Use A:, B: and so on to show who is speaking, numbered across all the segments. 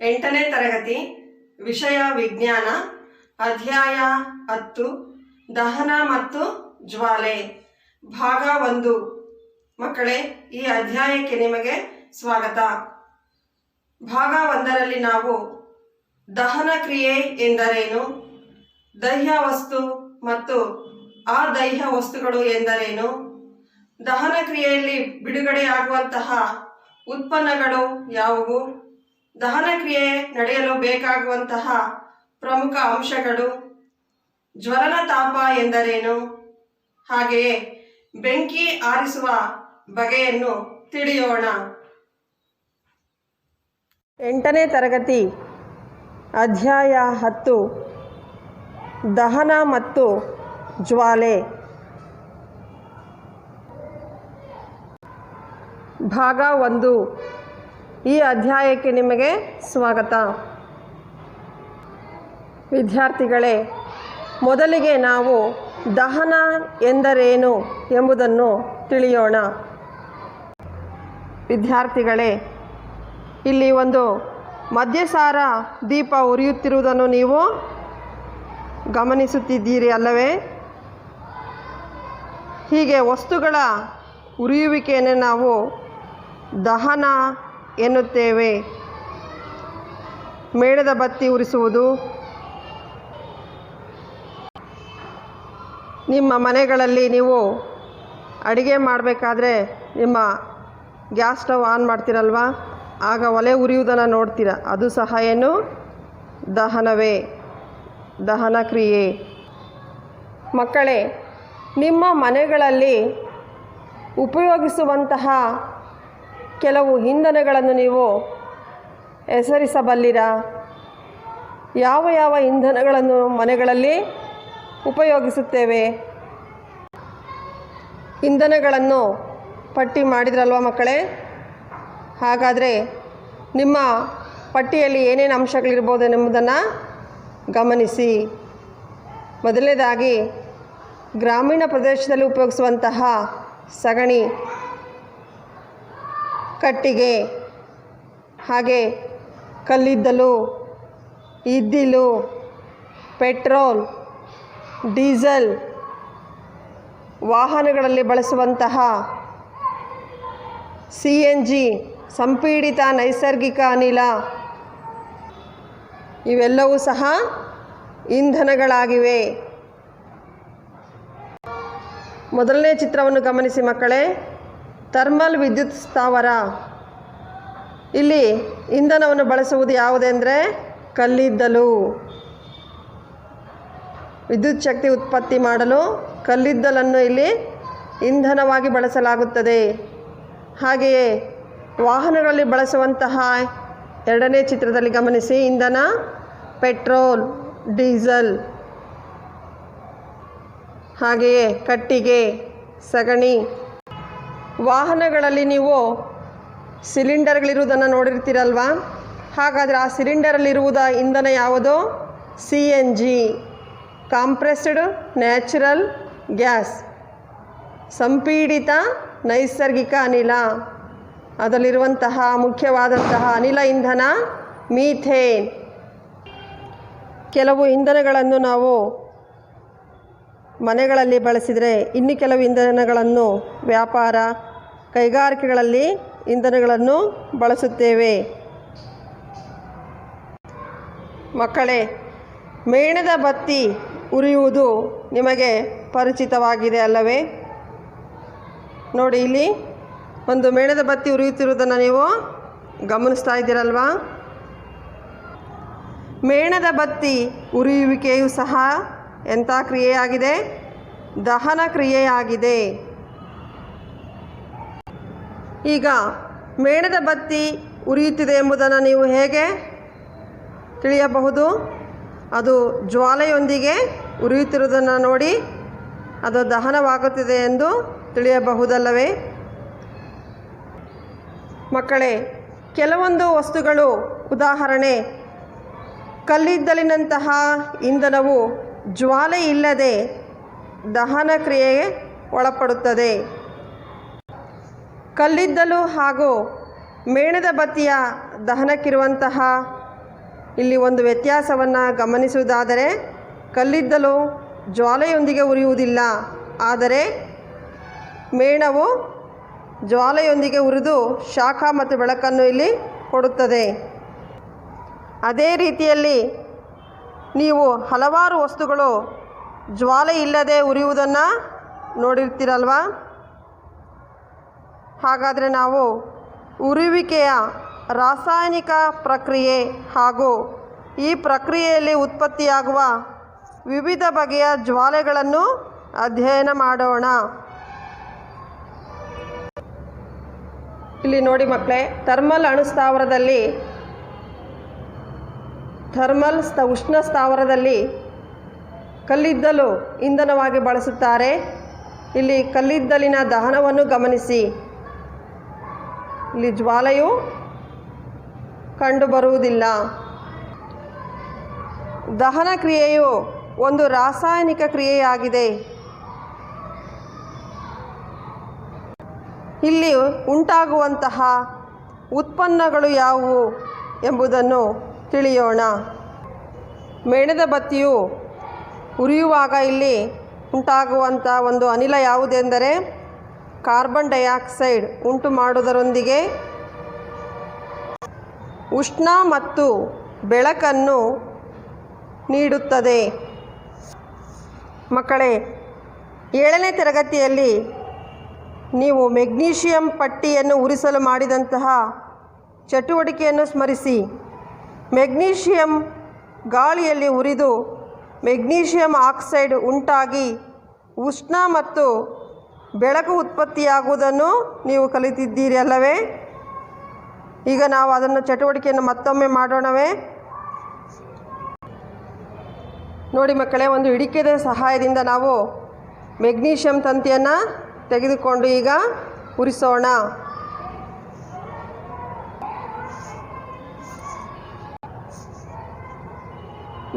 A: 8ನೇ ತರಗತಿ ವಿಷಯ ವಿಜ್ಞಾನ ಅಧ್ಯಾಯ 10 ದಹನ ಮತ್ತು ಜ್ವಾಲೆ ಭಾಗ 1. ಮಕ್ಕಳೇ, ಈ ಅಧ್ಯಾಯಕ್ಕೆ ನಿಮಗೆ ಸ್ವಾಗತ. ಭಾಗ 1ರಲ್ಲಿ ನಾವು ದಹನ ಕ್ರಿಯೆ ಎಂದರೇನು, ದಹ್ಯ ವಸ್ತು ಮತ್ತು ಅದಹ್ಯ ವಸ್ತುಗಳು ಎಂದರೇನು, ದಹನ ಕ್ರಿಯೆಯಲ್ಲಿ ಬಿಡುಗಡೆಯಾಗುವಂತಹ ಉತ್ಪನ್ನಗಳು ಯಾವುವು, ದಹನ ಕ್ರಿಯೆ ನಡೆಯಲು ಬೇಕಾಗುವಂತಹ ಪ್ರಮುಖ ಅಂಶಗಳು, ಜ್ವಲನ ತಾಪ ಎಂದರೇನು, ಹಾಗೆಯೇ ಬೆಂಕಿ ಆರಿಸುವ ಬಗೆಯನ್ನು ತಿಳಿಯೋಣ. 8ನೇ ತರಗತಿ ಅಧ್ಯಾಯ 10 ದಹನ ಮತ್ತು ಜ್ವಾಲೆ ಭಾಗ 1. ಈ ಅಧ್ಯಾಯಕ್ಕೆ ನಿಮಗೆ ಸ್ವಾಗತ. ವಿದ್ಯಾರ್ಥಿಗಳೇ, ಮೊದಲಿಗೆ ನಾವು ದಹನ ಎಂದರೇನು ಎಂಬುದನ್ನು ತಿಳಿಯೋಣ. ವಿದ್ಯಾರ್ಥಿಗಳೇ, ಇಲ್ಲಿ ಒಂದು ಮದ್ಯಸಾರ ದೀಪ ಉರಿಯುತ್ತಿರುವುದನ್ನು ನೀವು ಗಮನಿಸುತ್ತಿದ್ದೀರಿ ಅಲ್ಲವೇ? ಹೀಗೆ ವಸ್ತುಗಳ ಉರಿಯುವಿಕೆಯನ್ನು ನಾವು ದಹನ ಎನ್ನುತ್ತೇವೆ. ಮೇಣದ ಬತ್ತಿ ಉರಿಸುವುದು, ನಿಮ್ಮ ಮನೆಗಳಲ್ಲಿ ನೀವು ಅಡುಗೆ ಮಾಡಬೇಕಾದ್ರೆ ನಿಮ್ಮ ಗ್ಯಾಸ್ ಸ್ಟವ್ ಆನ್ ಮಾಡ್ತೀರಲ್ವ, ಆಗ ಒಲೆ ಉರಿಯುವುದನ್ನು ನೋಡ್ತೀರ, ಅದು ಸಹ ಏನು ದಹನವೇ, ದಹನ ಕ್ರಿಯೆ. ಮಕ್ಕಳೇ, ನಿಮ್ಮ ಮನೆಗಳಲ್ಲಿ ಉಪಯೋಗಿಸುವಂತಹ ಕೆಲವು ಇಂಧನಗಳನ್ನು ನೀವು ಹೆಸರಿಸಬಲ್ಲಿರಾ? ಯಾವ ಯಾವ ಇಂಧನಗಳನ್ನು ಮನೆಗಳಲ್ಲಿ ಉಪಯೋಗಿಸುತ್ತೇವೆ? ಇಂಧನಗಳನ್ನು ಪಟ್ಟಿ ಮಾಡಿದ್ರಲ್ವ ಮಕ್ಕಳೇ? ಹಾಗಾದರೆ ನಿಮ್ಮ ಪಟ್ಟಿಯಲ್ಲಿ ಏನೇನು ಅಂಶಗಳಿರ್ಬೋದು ಎಂಬುದನ್ನು ಗಮನಿಸಿ. ಮೊದಲನೇದಾಗಿ, ಗ್ರಾಮೀಣ ಪ್ರದೇಶದಲ್ಲಿ ಉಪಯೋಗಿಸುವಂತಹ ಸಗಣಿ, ಕಟ್ಟಿಗೆ, ಹಾಗೆ ಕಲ್ಲಿದ್ದಲು, ಇದ್ದಿಲು, ಪೆಟ್ರೋಲ್, ಡೀಸೆಲ್, ವಾಹನಗಳಲ್ಲಿ ಬಳಸುವಂತಹ CNG ಸಂಪೀಡಿತ ನೈಸರ್ಗಿಕ ಅನಿಲ, ಇವೆಲ್ಲವೂ ಸಹ ಇಂಧನಗಳಾಗಿವೆ. ಮೊದಲನೇ ಚಿತ್ರವನ್ನು ಗಮನಿಸಿ ಮಕ್ಕಳೇ. ಥರ್ಮಲ್ ವಿದ್ಯುತ್ ಸ್ಥಾವರ. ಇಲ್ಲಿ ಇಂಧನವನ್ನು ಬಳಸುವುದು ಯಾವುದೆಂದರೆ ಕಲ್ಲಿದ್ದಲು. ವಿದ್ಯುತ್ ಶಕ್ತಿ ಉತ್ಪತ್ತಿ ಮಾಡಲು ಕಲ್ಲಿದ್ದಲನ್ನು ಇಲ್ಲಿ ಇಂಧನವಾಗಿ ಬಳಸಲಾಗುತ್ತದೆ. ಹಾಗೆಯೇ ವಾಹನಗಳಲ್ಲಿ ಬಳಸುವಂತಹ ಎರಡನೇ ಚಿತ್ರದಲ್ಲಿ ಗಮನಿಸಿ, ಇಂಧನ ಪೆಟ್ರೋಲ್, ಡೀಸೆಲ್, ಹಾಗೆಯೇ ಕಟ್ಟಿಗೆ, ಸಗಣಿ. ವಾಹನಗಳಲ್ಲಿ ನೀವು ಸಿಲಿಂಡರ್ಗಳಿರುವುದನ್ನು ನೋಡಿರ್ತೀರಲ್ವ, ಹಾಗಾದರೆ ಆ ಸಿಲಿಂಡರಲ್ಲಿರುವುದ ಇಂಧನ ಯಾವುದು? CNG ಕಾಂಪ್ರೆಸ್ಡ್ ನ್ಯಾಚುರಲ್ ಗ್ಯಾಸ್, ಸಂಪೀಡಿತ ನೈಸರ್ಗಿಕ ಅನಿಲ. ಅದರಲ್ಲಿರುವಂತಹ ಮುಖ್ಯವಾದಂತಹ ಅನಿಲ ಇಂಧನ ಮೀಥೇನ್. ಕೆಲವು ಇಂಧನಗಳನ್ನು ನಾವು ಮನೆಗಳಲ್ಲಿ ಬಳಸಿದರೆ, ಇನ್ನು ಕೆಲವು ಇಂಧನಗಳನ್ನು ವ್ಯಾಪಾರ ಕೈಗಾರಿಕೆಗಳಲ್ಲಿ ಇಂಧನಗಳನ್ನು ಬಳಸುತ್ತೇವೆ. ಮಕ್ಕಳೇ, ಮೇಣದ ಬತ್ತಿ ಉರಿಯುವುದು ನಿಮಗೆ ಪರಿಚಿತವಾಗಿದೆ ಅಲ್ಲವೇ? ನೋಡಿ, ಇಲ್ಲಿ ಒಂದು ಮೇಣದ ಬತ್ತಿ ಉರಿಯುತ್ತಿರುವುದನ್ನು ನೀವು ಗಮನಿಸ್ತಾ ಇದ್ದೀರಲ್ವಾ? ಮೇಣದ ಬತ್ತಿ ಉರಿಯುವಿಕೆಯು ಸಹ ಎಂಥ ಕ್ರಿಯೆಯಾಗಿದೆ? ದಹನ ಕ್ರಿಯೆಯಾಗಿದೆ. ಈಗ ಮೇಣದ ಬತ್ತಿ ಉರಿಯುತ್ತಿದೆ ಎಂಬುದನ್ನು ನೀವು ಹೇಗೆ ತಿಳಿಯಬಹುದು? ಅದು ಜ್ವಾಲೆಯೊಂದಿಗೆ ಉರಿಯುತ್ತಿರುವುದನ್ನು ನೋಡಿ ಅದು ದಹನವಾಗುತ್ತಿದೆ ಎಂದು ತಿಳಿಯಬಹುದಲ್ಲವೇ? ಮಕ್ಕಳೇ, ಕೆಲವೊಂದು ವಸ್ತುಗಳು, ಉದಾಹರಣೆ ಕಲ್ಲಿದ್ದಲಿನಂತಹ ಇಂಧನವು ಜ್ವಾಲೆ ಇಲ್ಲದೆ ದಹನ ಕ್ರಿಯೆಗೆ ಒಳಪಡುತ್ತದೆ. ಕಲ್ಲಿದ್ದಲು ಹಾಗೂ ಮೇಣದ ಬತ್ತಿಯ ದಹನಕ್ಕಿರುವಂತಹ ಇಲ್ಲಿ ಒಂದು ವ್ಯತ್ಯಾಸವನ್ನು ಗಮನಿಸುವುದಾದರೆ, ಕಲ್ಲಿದ್ದಲು ಜ್ವಾಲೆಯೊಂದಿಗೆ ಉರಿಯುವುದಿಲ್ಲ, ಆದರೆ ಮೇಣವು ಜ್ವಾಲೆಯೊಂದಿಗೆ ಉರಿದು ಶಾಖ ಮತ್ತು ಬೆಳಕನ್ನು ಇಲ್ಲಿ ಕೊಡುತ್ತದೆ. ಅದೇ ರೀತಿಯಲ್ಲಿ ನೀವು ಹಲವಾರು ವಸ್ತುಗಳು ಜ್ವಾಲೆ ಇಲ್ಲದೆ ಉರಿಯುವುದನ್ನು ನೋಡಿರ್ತೀರಲ್ವ? ಹಾಗಾದರೆ ನಾವು ಉರಿಯುವಿಕೆಯ ರಾಸಾಯನಿಕ ಪ್ರಕ್ರಿಯೆ ಹಾಗೂ ಈ ಪ್ರಕ್ರಿಯೆಯಲ್ಲಿ ಉತ್ಪತ್ತಿಯಾಗುವ ವಿವಿಧ ಬಗೆಯ ಜ್ವಾಲೆಗಳನ್ನು ಅಧ್ಯಯನ ಮಾಡೋಣ. ಇಲ್ಲಿ ನೋಡಿ ಮಕ್ಕಳೇ, ಥರ್ಮಲ್ ಅಣುಸ್ಥಾವರದಲ್ಲಿ ಉಷ್ಣ ಸ್ಥಾವರದಲ್ಲಿ ಕಲ್ಲಿದ್ದಲು ಇಂಧನವಾಗಿ ಬಳಸುತ್ತಾರೆ. ಇಲ್ಲಿ ಕಲ್ಲಿದ್ದಲಿನ ದಹನವನ್ನು ಗಮನಿಸಿ. ಇಲ್ಲಿ ಜ್ವಾಲೆಯು ಕಂಡುಬರುವುದಿಲ್ಲ. ದಹನ ಕ್ರಿಯೆಯು ಒಂದು ರಾಸಾಯನಿಕ ಕ್ರಿಯೆಯಾಗಿದೆ. ಇಲ್ಲಿ ಉಂಟಾಗುವಂತಹ ಉತ್ಪನ್ನಗಳು ಯಾವುವು ಎಂಬುದನ್ನು ತಿಳಿಯೋಣ. ಮೇಣದ ಬತ್ತಿಯು ಉರಿಯುವಾಗ ಇಲ್ಲಿ ಉಂಟಾಗುವಂಥ ಒಂದು ಅನಿಲ ಯಾವುದೆಂದರೆ ಕಾರ್ಬನ್ ಡೈಆಕ್ಸೈಡ್ ಉಂಟು ಮಾಡುವುದರೊಂದಿಗೆ ಉಷ್ಣ ಮತ್ತು ಬೆಳಕನ್ನು ನೀಡುತ್ತದೆ. ಮಕ್ಕಳೇ, 7ನೇ ತರಗತಿಯಲ್ಲಿ ನೀವು ಮೆಗ್ನೀಷಿಯಂ ಪಟ್ಟಿಯನ್ನು ಉರಿಸಲು ಮಾಡಿದಂತಹ ಚಟುವಟಿಕೆಯನ್ನು ಸ್ಮರಿಸಿ. ಮೆಗ್ನೀಷಿಯಂ ಗಾಳಿಯಲ್ಲಿ ಉರಿದು ಮೆಗ್ನೀಷಿಯಂ ಆಕ್ಸೈಡ್ ಉಂಟಾಗಿ ಉಷ್ಣ ಮತ್ತು ಬೆಳಕು ಉತ್ಪತ್ತಿಯಾಗುವುದನ್ನು ನೀವು ಕಲಿತಿದ್ದೀರಿ ಅಲ್ಲವೇ? ಈಗ ನಾವು ಅದನ್ನು ಚಟುವಟಿಕೆಯನ್ನು ಮತ್ತೊಮ್ಮೆ ಮಾಡೋಣವೇ? ನೋಡಿ ಮಕ್ಕಳೇ, ಒಂದು ಹಿಡಿಕೆಯ ಸಹಾಯದಿಂದ ನಾವು ಮೆಗ್ನೀಷಿಯಂ ತಂತಿಯನ್ನು ತೆಗೆದುಕೊಂಡು ಈಗ ಉರಿಸೋಣ.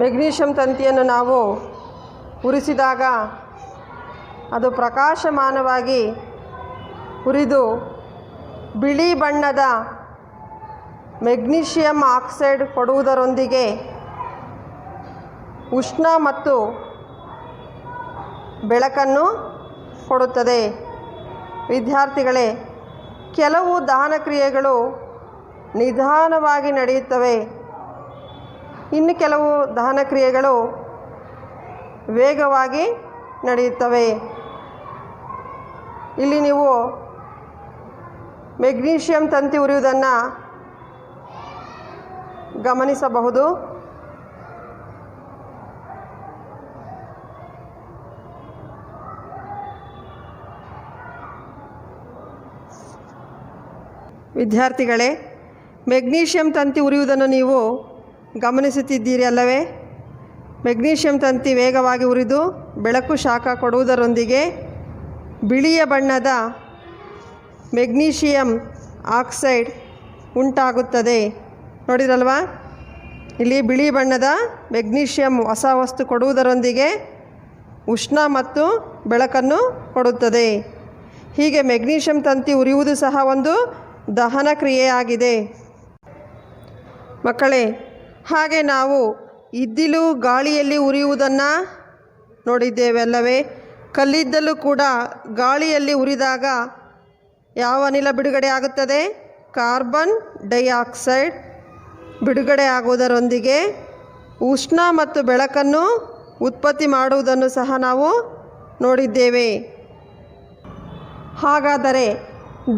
A: ಮೆಗ್ನೀಷಿಯಂ ತಂತಿಯನ್ನು ನಾವು ಉರಿಸಿದಾಗ ಅದು ಪ್ರಕಾಶಮಾನವಾಗಿ ಉರಿದು ಬಿಳಿ ಬಣ್ಣದ ಮೆಗ್ನೀಷಿಯಂ ಆಕ್ಸೈಡ್ ಕೊಡುವುದರೊಂದಿಗೆ ಉಷ್ಣ ಮತ್ತು ಬೆಳಕನ್ನು ಕೊಡುತ್ತದೆ. ವಿದ್ಯಾರ್ಥಿಗಳೇ, ಕೆಲವು ದಹನ ಕ್ರಿಯೆಗಳು ನಿಧಾನವಾಗಿ ನಡೆಯುತ್ತವೆ, ಇನ್ನು ಕೆಲವು ದಹನ ಕ್ರಿಯೆಗಳು ವೇಗವಾಗಿ ನಡೆಯುತ್ತವೆ. ಇಲ್ಲಿ ನೀವು ಮೆಗ್ನೀಷಿಯಂ ತಂತಿ ಉರಿಯುವುದನ್ನು ಗಮನಿಸಬಹುದು. ವಿದ್ಯಾರ್ಥಿಗಳೇ, ಮೆಗ್ನೀಷಿಯಂ ತಂತಿ ಉರಿಯುವುದನ್ನು ನೀವು ಗಮನಿಸುತ್ತಿದ್ದೀರಿ ಅಲ್ಲವೇ? ಮೆಗ್ನೀಷಿಯಂ ತಂತಿ ವೇಗವಾಗಿ ಉರಿದು ಬೆಳಕು ಶಾಖ ಕೊಡುವುದರೊಂದಿಗೆ ಬಿಳಿಯ ಬಣ್ಣದ ಮೆಗ್ನೀಷಿಯಂ ಆಕ್ಸೈಡ್ ಉಂಟಾಗುತ್ತದೆ. ನೋಡಿದ್ರಲ್ವಾ? ಇಲ್ಲಿ ಬಿಳಿ ಬಣ್ಣದ ಮೆಗ್ನೀಷಿಯಂ ಹೊಸ ವಸ್ತು ಕೊಡುವುದರೊಂದಿಗೆ ಉಷ್ಣ ಮತ್ತು ಬೆಳಕನ್ನು ಕೊಡುತ್ತದೆ. ಹೀಗೆ ಮೆಗ್ನೀಷಿಯಂ ತಂತಿ ಉರಿಯುವುದು ಸಹ ಒಂದು ದಹನ ಕ್ರಿಯೆಯಾಗಿದೆ. ಮಕ್ಕಳೇ, ಹಾಗೆ ನಾವು ಇದ್ದಿಲು ಗಾಳಿಯಲ್ಲಿ ಉರಿಯುವುದನ್ನು ನೋಡಿದ್ದೇವೆ ಅಲ್ಲವೇ? ಕಲ್ಲಿದ್ದಲು ಕೂಡ ಗಾಳಿಯಲ್ಲಿ ಉರಿದಾಗ ಯಾವ ಅನಿಲ ಬಿಡುಗಡೆ ಆಗುತ್ತದೆ? ಕಾರ್ಬನ್ ಡೈಆಕ್ಸೈಡ್ ಬಿಡುಗಡೆ ಆಗುವುದರೊಂದಿಗೆ ಉಷ್ಣ ಮತ್ತು ಬೆಳಕನ್ನು ಉತ್ಪತ್ತಿ ಮಾಡುವುದನ್ನು ಸಹ ನಾವು ನೋಡಿದ್ದೇವೆ. ಹಾಗಾದರೆ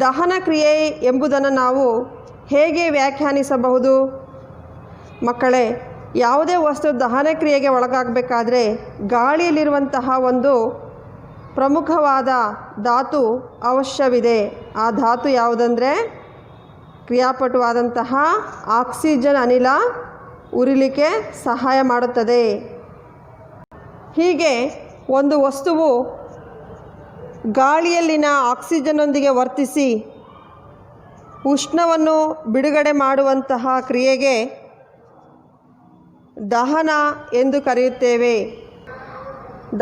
A: ದಹನ ಕ್ರಿಯೆ ಎಂಬುದನ್ನು ನಾವು ಹೇಗೆ ವ್ಯಾಖ್ಯಾನಿಸಬಹುದು? ಮಕ್ಕಳೇ, ಯಾವುದೇ ವಸ್ತು ದಹನ ಕ್ರಿಯೆಗೆ ಒಳಗಾಗಬೇಕಾದ್ರೆ ಗಾಳಿಯಲ್ಲಿರುವಂತಹ ಒಂದು ಪ್ರಮುಖವಾದ ಧಾತು ಅವಶ್ಯವಿದೆ. ಆ ಧಾತು ಯಾವುದಂದರೆ ಕ್ರಿಯಾಪಟುವಾದಂತಹ ಆಕ್ಸಿಜನ್ ಅನಿಲ ಉರಿಲಿಕ್ಕೆ ಸಹಾಯ ಮಾಡುತ್ತದೆ. ಹೀಗೆ ಒಂದು ವಸ್ತುವು ಗಾಳಿಯಲ್ಲಿನ ಆಕ್ಸಿಜನ್ನೊಂದಿಗೆ ವರ್ತಿಸಿ ಉಷ್ಣವನ್ನು ಬಿಡುಗಡೆ ಮಾಡುವಂತಹ ಕ್ರಿಯೆಗೆ ದಹನ ಎಂದು ಕರೆಯುತ್ತೇವೆ.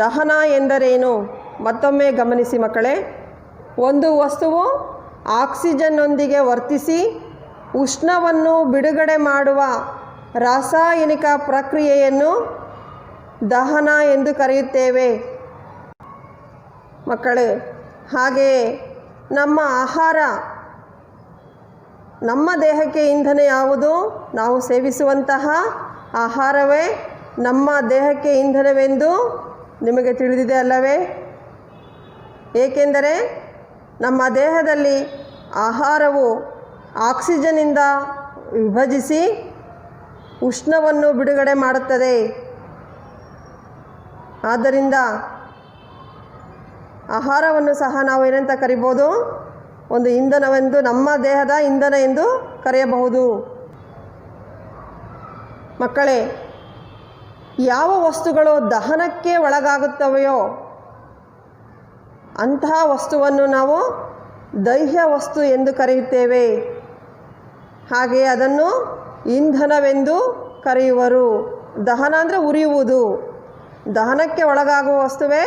A: ದಹನ ಎಂದರೇನು? ಮತ್ತೊಮ್ಮೆ ಗಮನಿಸಿ ಮಕ್ಕಳೇ. ಒಂದು ವಸ್ತುವು ಆಕ್ಸಿಜನ್ನೊಂದಿಗೆ ವರ್ತಿಸಿ ಉಷ್ಣವನ್ನು ಬಿಡುಗಡೆ ಮಾಡುವ ರಾಸಾಯನಿಕ ಪ್ರಕ್ರಿಯೆಯನ್ನು ದಹನ ಎಂದು ಕರೆಯುತ್ತೇವೆ. ಮಕ್ಕಳೇ, ಹಾಗೆಯೇ ನಮ್ಮ ಆಹಾರ, ನಮ್ಮ ದೇಹಕ್ಕೆ ಇಂಧನ ಯಾವುದು? ನಾವು ಸೇವಿಸುವಂತಹ ಆಹಾರವೇ ನಮ್ಮ ದೇಹಕ್ಕೆ ಇಂಧನವೆಂದು ನಿಮಗೆ ತಿಳಿದಿದೆ ಅಲ್ಲವೇ? ಏಕೆಂದರೆ ನಮ್ಮ ದೇಹದಲ್ಲಿ ಆಹಾರವು ಆಕ್ಸಿಜನ್ನಿಂದ ವಿಭಜಿಸಿ ಉಷ್ಣವನ್ನು ಬಿಡುಗಡೆ ಮಾಡುತ್ತದೆ. ಆದ್ದರಿಂದ ಆಹಾರವನ್ನು ಸಹ ನಾವು ಏನಂತ ಕರಿಬೋದು? ಒಂದು ಇಂಧನವೆಂದು, ನಮ್ಮ ದೇಹದ ಇಂಧನ ಎಂದು ಕರೆಯಬಹುದು. ಮಕ್ಕಳೇ, ಯಾವ ವಸ್ತುಗಳು ದಹನಕ್ಕೆ ಒಳಗಾಗುತ್ತವೆಯೋ ಅಂತಹ ವಸ್ತುವನ್ನು ನಾವು ದಹ್ಯ ವಸ್ತು ಎಂದು ಕರೆಯುತ್ತೇವೆ. ಹಾಗೆಯೇ ಅದನ್ನು ಇಂಧನವೆಂದು ಕರೆಯುವರು. ದಹನ ಅಂದರೆ ಉರಿಯುವುದು. ದಹನಕ್ಕೆ ಒಳಗಾಗುವ ವಸ್ತುವೇ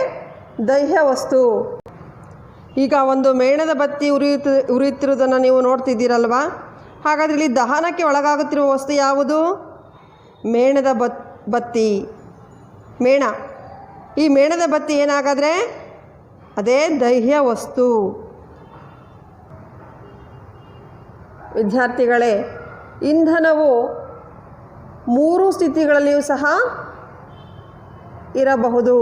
A: ದಹ್ಯ ವಸ್ತು. ಈಗ ಒಂದು ಮೇಣದ ಬತ್ತಿ ಉರಿಯುತ್ತಿರುವುದನ್ನು ನೀವು ನೋಡ್ತಿದ್ದೀರಲ್ವಾ? ಹಾಗಾದರೆ ಇಲ್ಲಿ ದಹನಕ್ಕೆ ಒಳಗಾಗುತ್ತಿರುವ ವಸ್ತು ಯಾವುದು? ಮೇಣದ ಬತ್ತಿ, ಮೇಣ. ಈ ಮೇಣದ ಬತ್ತಿ ಏನಾಗಾದರೆ ಅದೇ ದಹ್ಯ ವಸ್ತು. ವಿದ್ಯಾರ್ಥಿಗಳೇ, ಇಂಧನವು 3 ಸ್ಥಿತಿಗಳಲ್ಲಿಯೂ ಸಹ ಇರಬಹುದು.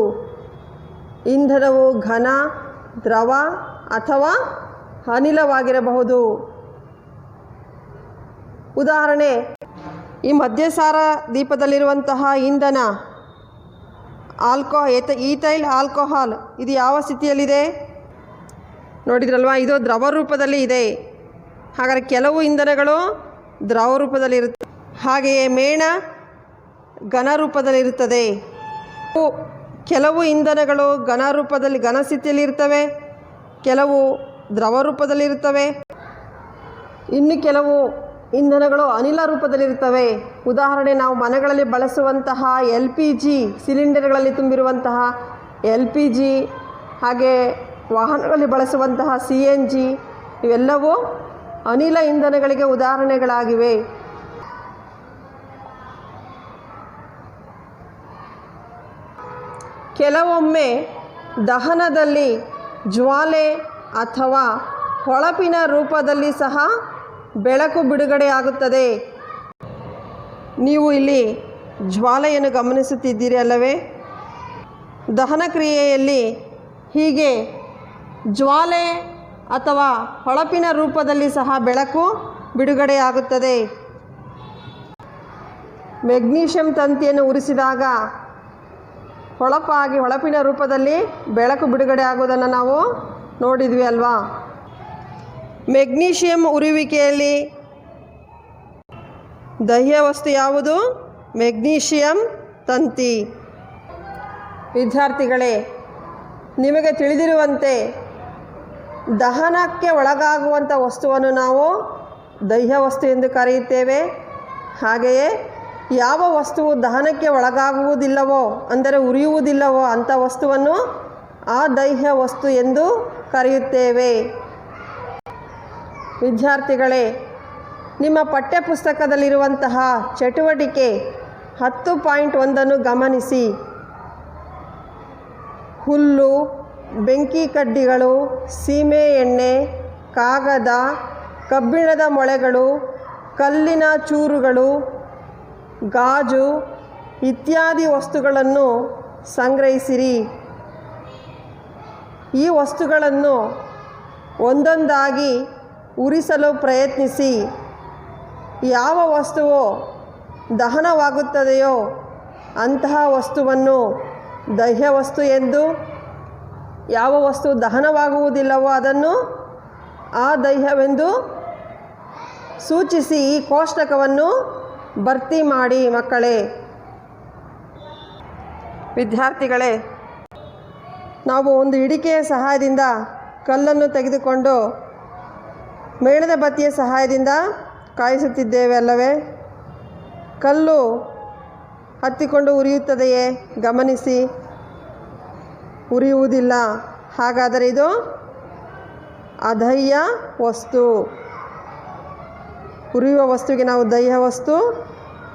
A: ಇಂಧನವು ಘನ, ದ್ರವ ಅಥವಾ ಅನಿಲವಾಗಿರಬಹುದು. ಉದಾಹರಣೆ, ಈ ಮದ್ಯಸಾರ ದೀಪದಲ್ಲಿರುವಂತಹ ಇಂಧನ ಈಥೈಲ್ ಆಲ್ಕೋಹಾಲ್, ಇದು ಯಾವ ಸ್ಥಿತಿಯಲ್ಲಿದೆ? ನೋಡಿದ್ರಲ್ವಾ? ಇದು ದ್ರವ ರೂಪದಲ್ಲಿ ಇದೆ. ಹಾಗಾದರೆ ಕೆಲವು ಇಂಧನಗಳು ದ್ರವ ರೂಪದಲ್ಲಿರುತ್ತೆ. ಹಾಗೆಯೇ ಮೇಣ ಘನ ರೂಪದಲ್ಲಿರುತ್ತದೆ. ಕೆಲವು ಇಂಧನಗಳು ಘನ ಸ್ಥಿತಿಯಲ್ಲಿ ಇರ್ತವೆ, ಕೆಲವು ದ್ರವ ರೂಪದಲ್ಲಿರುತ್ತವೆ. ಇನ್ನು ಕೆಲವು ಇಂಧನಗಳು ಅನಿಲ ರೂಪದಲ್ಲಿರುತ್ತವೆ. ಉದಾಹರಣೆ, ನಾವು ಮನೆಗಳಲ್ಲಿ ಬಳಸುವಂತಹ LPG ಸಿಲಿಂಡರ್ಗಳಲ್ಲಿ ತುಂಬಿರುವಂತಹ LPG, ಹಾಗೆ ವಾಹನಗಳಲ್ಲಿ ಬಳಸುವಂತಹ CNG, ಇವೆಲ್ಲವೂ ಅನಿಲ ಇಂಧನಗಳಿಗೆ ಉದಾಹರಣೆಗಳಾಗಿವೆ. ಕೆಲವೊಮ್ಮೆ ದಹನದಲ್ಲಿ ಜ್ವಾಲೆ ಅಥವಾ ಹೊಳಪಿನ ರೂಪದಲ್ಲಿ ಸಹ ಬೆಳಕು ಬಿಡುಗಡೆಯಾಗುತ್ತದೆ. ನೀವು ಇಲ್ಲಿ ಜ್ವಾಲೆಯನ್ನು ಗಮನಿಸುತ್ತಿದ್ದೀರಿ ಅಲ್ಲವೇ? ದಹನ ಕ್ರಿಯೆಯಲ್ಲಿ ಹೀಗೆ ಜ್ವಾಲೆ ಅಥವಾ ಹೊಳಪಿನ ರೂಪದಲ್ಲಿ ಸಹ ಬೆಳಕು ಬಿಡುಗಡೆಯಾಗುತ್ತದೆ. ಮೆಗ್ನೀಷಿಯಂ ತಂತಿಯನ್ನು ಉರಿಸಿದಾಗ ಹೊಳಪಿನ ರೂಪದಲ್ಲಿ ಬೆಳಕು ಬಿಡುಗಡೆ ಆಗುವುದನ್ನು ನಾವು ನೋಡಿದ್ವಿ ಅಲ್ವಾ? ಮೆಗ್ನೀಷಿಯಂ ಉರಿಯುವಿಕೆಯಲ್ಲಿ ದಹ್ಯ ವಸ್ತು ಯಾವುದು? ಮೆಗ್ನೀಷಿಯಂ ತಂತಿ. ವಿದ್ಯಾರ್ಥಿಗಳೇ, ನಿಮಗೆ ತಿಳಿದಿರುವಂತೆ ದಹನಕ್ಕೆ ಒಳಗಾಗುವಂಥ ವಸ್ತುವನ್ನು ನಾವು ದಹ್ಯ ವಸ್ತು ಎಂದು ಕರೆಯುತ್ತೇವೆ. ಹಾಗೆಯೇ ಯಾವ ವಸ್ತುವು ದಹನಕ್ಕೆ ಒಳಗಾಗುವುದಿಲ್ಲವೋ, ಅಂದರೆ ಉರಿಯುವುದಿಲ್ಲವೋ ಅಂಥ ವಸ್ತುವನ್ನು ಅದಹ್ಯ ವಸ್ತು ಎಂದು ಕರೆಯುತ್ತೇವೆ. ವಿದ್ಯಾರ್ಥಿಗಳೇ, ನಿಮ್ಮ ಪಠ್ಯಪುಸ್ತಕದಲ್ಲಿರುವಂತಹ ಚಟುವಟಿಕೆ 10.1 ಗಮನಿಸಿ. ಹುಲ್ಲು, ಬೆಂಕಿ ಕಡ್ಡಿಗಳು, ಸೀಮೆ ಎಣ್ಣೆ, ಕಾಗದ, ಕಬ್ಬಿಣದ ಮೊಳೆಗಳು, ಕಲ್ಲಿನ ಚೂರುಗಳು, ಗಾಜು ಇತ್ಯಾದಿ ವಸ್ತುಗಳನ್ನು ಸಂಗ್ರಹಿಸಿರಿ. ಈ ವಸ್ತುಗಳನ್ನು ಒಂದೊಂದಾಗಿ ಉರಿಸಲು ಪ್ರಯತ್ನಿಸಿ. ಯಾವ ವಸ್ತುವು ದಹನವಾಗುತ್ತದೆಯೋ ಅಂತಹ ವಸ್ತುವನ್ನು ದಹ್ಯ ವಸ್ತು ಎಂದು, ಯಾವ ವಸ್ತು ದಹನವಾಗುವುದಿಲ್ಲವೋ ಅದನ್ನು ಅದಹ್ಯವೆಂದು ಸೂಚಿಸಿ ಈ ಕೋಷ್ಟಕವನ್ನು ಭರ್ತಿ ಮಾಡಿ. ಮಕ್ಕಳೇ, ವಿದ್ಯಾರ್ಥಿಗಳೇ, ನಾವು ಒಂದು ಹಿಡಿಕೆಯ ಸಹಾಯದಿಂದ ಕಲ್ಲನ್ನು ತೆಗೆದುಕೊಂಡು ಮೇಣದ ಬತ್ತಿಯ ಸಹಾಯದಿಂದ ಕಾಯಿಸುತ್ತಿದ್ದೇವೆ ಅಲ್ಲವೇ? ಕಲ್ಲು ಹತ್ತಿಕೊಂಡು ಉರಿಯುತ್ತದೆಯೇ? ಗಮನಿಸಿ, ಉರಿಯುವುದಿಲ್ಲ. ಹಾಗಾದರೆ ಇದು ಅದಹ್ಯ ವಸ್ತು. ಉರಿಯುವ ವಸ್ತುವಿಗೆ ನಾವು ದಹ್ಯ ವಸ್ತು,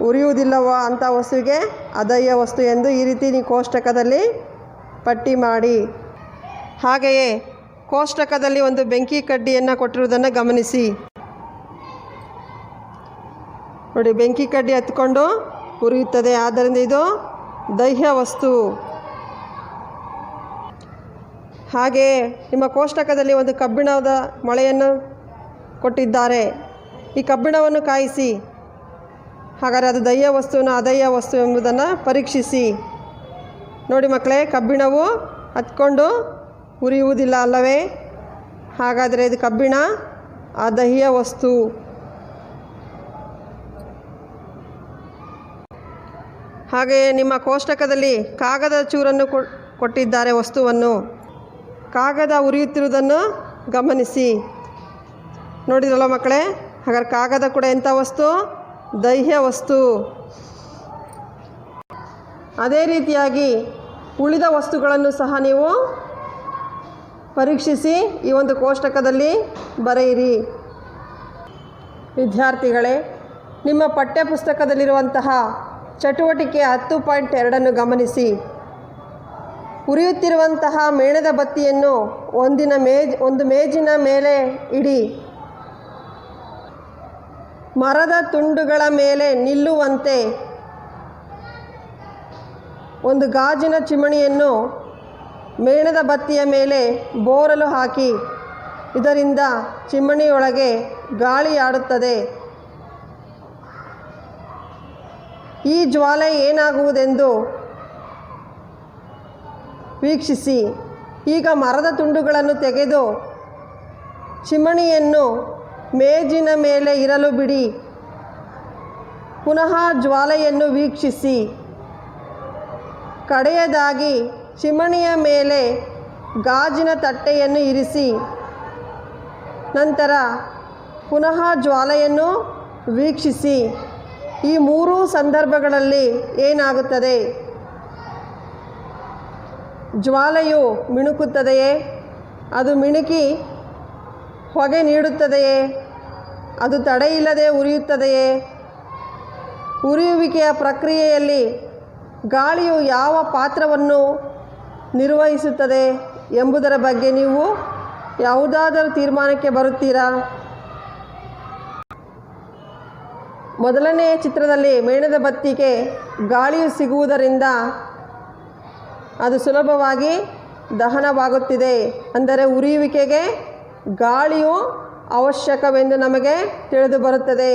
A: ಉರಿಯುವುದಿಲ್ಲವೋ ಅಂಥ ವಸ್ತುವಿಗೆ ಅದಹ್ಯ ವಸ್ತು ಎಂದು ಈ ರೀತಿ ನೀವು ಕೋಷ್ಟಕದಲ್ಲಿ ಪಟ್ಟಿ ಮಾಡಿ. ಹಾಗೆಯೇ ಕೋಷ್ಟಕದಲ್ಲಿ ಒಂದು ಬೆಂಕಿ ಕಡ್ಡಿಯನ್ನು ಕೊಟ್ಟಿರುವುದನ್ನು ಗಮನಿಸಿ. ನೋಡಿ, ಬೆಂಕಿ ಕಡ್ಡಿ ಹತ್ಕೊಂಡು ಉರಿಯುತ್ತದೆ, ಆದ್ದರಿಂದ ಇದು ದಹ್ಯ ವಸ್ತು. ಹಾಗೆಯೇ ನಿಮ್ಮ ಕೋಷ್ಟಕದಲ್ಲಿ ಒಂದು ಕಬ್ಬಿಣದ ಮೊಳೆಯನ್ನು ಕೊಟ್ಟಿದ್ದಾರೆ. ಈ ಕಬ್ಬಿಣವನ್ನು ಕಾಯಿಸಿ, ಹಾಗಾದರೆ ಅದು ದಹ್ಯ ವಸ್ತುನ ಅದಹ್ಯ ವಸ್ತು ಎಂಬುದನ್ನು ಪರೀಕ್ಷಿಸಿ. ನೋಡಿ ಮಕ್ಕಳೇ, ಕಬ್ಬಿಣವು ಹತ್ಕೊಂಡು ಉರಿಯುವುದಿಲ್ಲ ಅಲ್ಲವೇ? ಹಾಗಾದರೆ ಇದು ಕಬ್ಬಿಣ ಅದಹ್ಯ ವಸ್ತು. ಹಾಗೆಯೇ ನಿಮ್ಮ ಕೋಷ್ಟಕದಲ್ಲಿ ಕಾಗದ ಚೂರನ್ನು ಕೊಟ್ಟಿದ್ದಾರೆ ವಸ್ತುವನ್ನು. ಕಾಗದ ಉರಿಯುತ್ತಿರುವುದನ್ನು ಗಮನಿಸಿ. ನೋಡಿದ್ರಲ್ಲ ಮಕ್ಕಳೇ, ಹಾಗಾದ್ರೆ ಕಾಗದ ಕೂಡ ಎಂಥ ವಸ್ತು? ದಹ್ಯ ವಸ್ತು. ಅದೇ ರೀತಿಯಾಗಿ ಉಳಿದ ವಸ್ತುಗಳನ್ನು ಸಹ ನೀವು ಪರೀಕ್ಷಿಸಿ ಈ ಒಂದು ಕೋಷ್ಟಕದಲ್ಲಿ ಬರೆಯಿರಿ. ವಿದ್ಯಾರ್ಥಿಗಳೇ, ನಿಮ್ಮ ಪಠ್ಯಪುಸ್ತಕದಲ್ಲಿರುವಂತಹ ಚಟುವಟಿಕೆ 10.2 ಗಮನಿಸಿ. ಉರಿಯುತ್ತಿರುವಂತಹ ಮೇಣದ ಬತ್ತಿಯನ್ನು ಒಂದು ಮೇಜಿನ ಮೇಲೆ ಇಡಿ. ಮರದ ತುಂಡುಗಳ ಮೇಲೆ ನಿಲ್ಲುವಂತೆ ಒಂದು ಗಾಜಿನ ಚಿಮಣಿಯನ್ನು ಮೇಣದ ಬತ್ತಿಯ ಮೇಲೆ ಬೋರಲು ಹಾಕಿ. ಇದರಿಂದ ಚಿಮಣಿಯೊಳಗೆ ಗಾಳಿ ಆಡುತ್ತದೆ. ಈ ಜ್ವಾಲೆ ಏನಾಗುವುದೆಂದು ವೀಕ್ಷಿಸಿ. ಈಗ ಮರದ ತುಂಡುಗಳನ್ನು ತೆಗೆದು ಚಿಮಣಿಯನ್ನು ಮೇಜಿನ ಮೇಲೆ ಇರಲು ಬಿಡಿ. ಪುನಃ ಜ್ವಾಲೆಯನ್ನು ವೀಕ್ಷಿಸಿ. ಕಡೆಯದಾಗಿ ಚಿಮಣಿಯ ಮೇಲೆ ಗಾಜಿನ ತಟ್ಟೆಯನ್ನು ಇರಿಸಿ. ನಂತರ ಪುನಃ ಜ್ವಾಲೆಯನ್ನು ವೀಕ್ಷಿಸಿ. ಈ ಮೂರೂ ಸಂದರ್ಭಗಳಲ್ಲಿ ಏನಾಗುತ್ತದೆ? ಜ್ವಾಲೆಯು ಮಿಣುಕುತ್ತದೆಯೇ? ಅದು ಮಿಣುಕಿ ಹೊಗೆ ನೀಡುತ್ತದೆಯೇ? ಅದು ತಡೆಯಿಲ್ಲದೆ ಉರಿಯುತ್ತದೆಯೇ? ಉರಿಯುವಿಕೆಯ ಪ್ರಕ್ರಿಯೆಯಲ್ಲಿ ಗಾಳಿಯು ಯಾವ ಪಾತ್ರವನ್ನು ನಿರ್ವಹಿಸುತ್ತದೆ ಎಂಬುದರ ಬಗ್ಗೆ ನೀವು ಯಾವುದಾದರೂ ತೀರ್ಮಾನಕ್ಕೆ ಬರುತ್ತೀರಾ? ಮೊದಲನೆಯ ಚಿತ್ರದಲ್ಲಿ ಮೇಣದ ಬತ್ತಿಗೆ ಗಾಳಿಯು ಸಿಗುವುದರಿಂದ ಅದು ಸುಲಭವಾಗಿ ದಹನವಾಗುತ್ತಿದೆ. ಅಂದರೆ ಉರಿಯುವಿಕೆಗೆ ಗಾಳಿಯು ಅವಶ್ಯಕವೆಂದು ನಮಗೆ ತಿಳಿದು ಬರುತ್ತದೆ.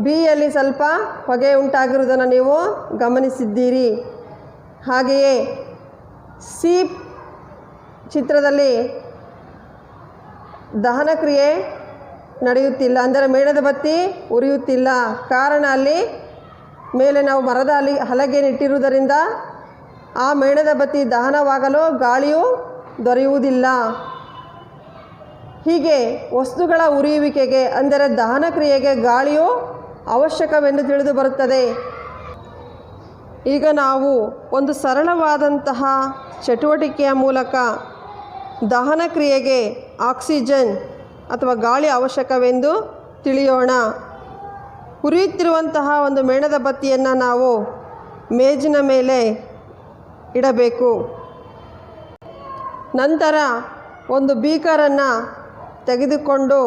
A: ಬಿಯಲ್ಲಿ ಸ್ವಲ್ಪ ಹೊಗೆ ಉಂಟಾಗಿರುವುದನ್ನು ನೀವು ಗಮನಿಸಿದ್ದೀರಿ. ಹಾಗೆಯೇ ಸಿ ಚಿತ್ರದಲ್ಲಿ ದಹನ ಕ್ರಿಯೆ ನಡೆಯುತ್ತಿಲ್ಲ, ಅಂದರೆ ಮೇಣದ ಬತ್ತಿ ಉರಿಯುತ್ತಿಲ್ಲ. ಕಾರಣ ಅಲ್ಲಿ ಮೇಲೆ ನಾವು ಮರದ ಹಲಗೆಯನ್ನಿಟ್ಟಿರುವುದರಿಂದ ಆ ಮೇಣದ ಬತ್ತಿ ದಹನವಾಗಲು ಗಾಳಿಯು ದೊರೆಯುವುದಿಲ್ಲ. ಹೀಗೆ ವಸ್ತುಗಳ ಉರಿಯುವಿಕೆಗೆ ಅಂದರೆ ದಹನ ಕ್ರಿಯೆಗೆ ಗಾಳಿಯು ಅವಶ್ಯಕವೆಂದು ತಿಳಿದು ಬರುತ್ತದೆ. ಈಗ ನಾವು ಒಂದು ಸರಳವಾದಂತಹ ಚಟುವಟಿಕೆಯ ಮೂಲಕ ದಹನ ಕ್ರಿಯೆಗೆ ಆಕ್ಸಿಜನ್ ಅಥವಾ ಗಾಳಿ ಅವಶ್ಯಕವೆಂದು ತಿಳಿಯೋಣ. ಉರಿಯುತ್ತಿರುವಂತಹ ಒಂದು ಮೇಣದ ಬತ್ತಿಯನ್ನು ನಾವು ಮೇಜಿನ ಮೇಲೆ ಇಡಬೇಕು. ನಂತರ ಒಂದು ಬೀಕರನ್ನು ತೆಗೆದುಕೊಂಡು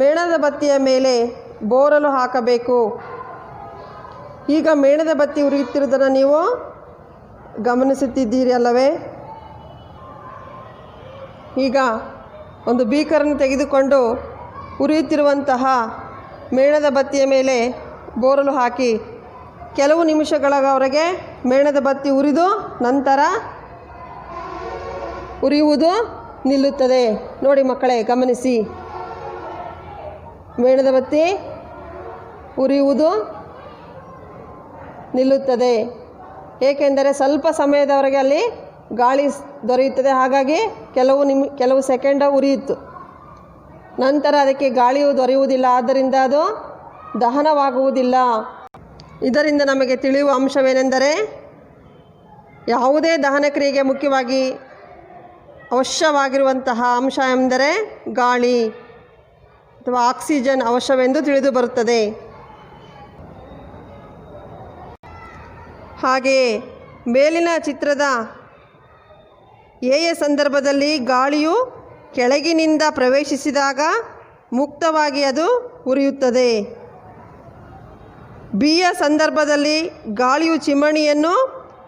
A: ಮೇಣದ ಬತ್ತಿಯ ಮೇಲೆ ಬೋರಲು ಹಾಕಬೇಕು. ಈಗ ಮೇಣದ ಬತ್ತಿ ಉರಿಯುತ್ತಿರುವುದನ್ನು ನೀವು ಗಮನಿಸುತ್ತಿದ್ದೀರಿ ಅಲ್ಲವೇ? ಈಗ ಒಂದು ಬೀಕರನ್ನು ತೆಗೆದುಕೊಂಡು ಉರಿಯುತ್ತಿರುವಂತಹ ಮೇಣದ ಬತ್ತಿಯ ಮೇಲೆ ಬೋರಲು ಹಾಕಿ ಕೆಲವು ನಿಮಿಷಗಳವರೆಗೆ ಮೇಣದ ಬತ್ತಿ ಉರಿದು ನಂತರ ಉರಿಯುವುದು ನಿಲ್ಲುತ್ತದೆ. ನೋಡಿ ಮಕ್ಕಳೇ, ಗಮನಿಸಿ. ಮೇಣದ ಬತ್ತಿ ಉರಿಯುವುದು ನಿಲ್ಲುತ್ತದೆ. ಏಕೆಂದರೆ ಸ್ವಲ್ಪ ಸಮಯದವರೆಗೆ ಅಲ್ಲಿ ಗಾಳಿ ದೊರೆಯುತ್ತದೆ. ಹಾಗಾಗಿ ಕೆಲವು ಸೆಕೆಂಡ ಉರಿಯಿತು. ನಂತರ ಅದಕ್ಕೆ ಗಾಳಿಯು ದೊರೆಯುವುದಿಲ್ಲ, ಆದ್ದರಿಂದ ಅದು ದಹನವಾಗುವುದಿಲ್ಲ. ಇದರಿಂದ ನಮಗೆ ತಿಳಿಯುವ ಅಂಶವೇನೆಂದರೆ, ಯಾವುದೇ ದಹನ ಕ್ರಿಯೆಗೆ ಮುಖ್ಯವಾಗಿ ಅವಶ್ಯವಾಗಿರುವಂತಹ ಅಂಶ ಎಂದರೆ ಗಾಳಿ ಅಥವಾ ಆಕ್ಸಿಜನ್ ಅವಶ್ಯವೆಂದು ತಿಳಿದು ಬರುತ್ತದೆ. ಹಾಗೆಯೇ ಮೇಲಿನ ಚಿತ್ರದ ಎಯ ಸಂದರ್ಭದಲ್ಲಿ ಗಾಳಿಯು ಕೆಳಗಿನಿಂದ ಪ್ರವೇಶಿಸಿದಾಗ ಮುಕ್ತವಾಗಿ ಅದು ಉರಿಯುತ್ತದೆ. ಬಿಯ ಸಂದರ್ಭದಲ್ಲಿ ಗಾಳಿಯು ಚಿಮಣಿಯನ್ನು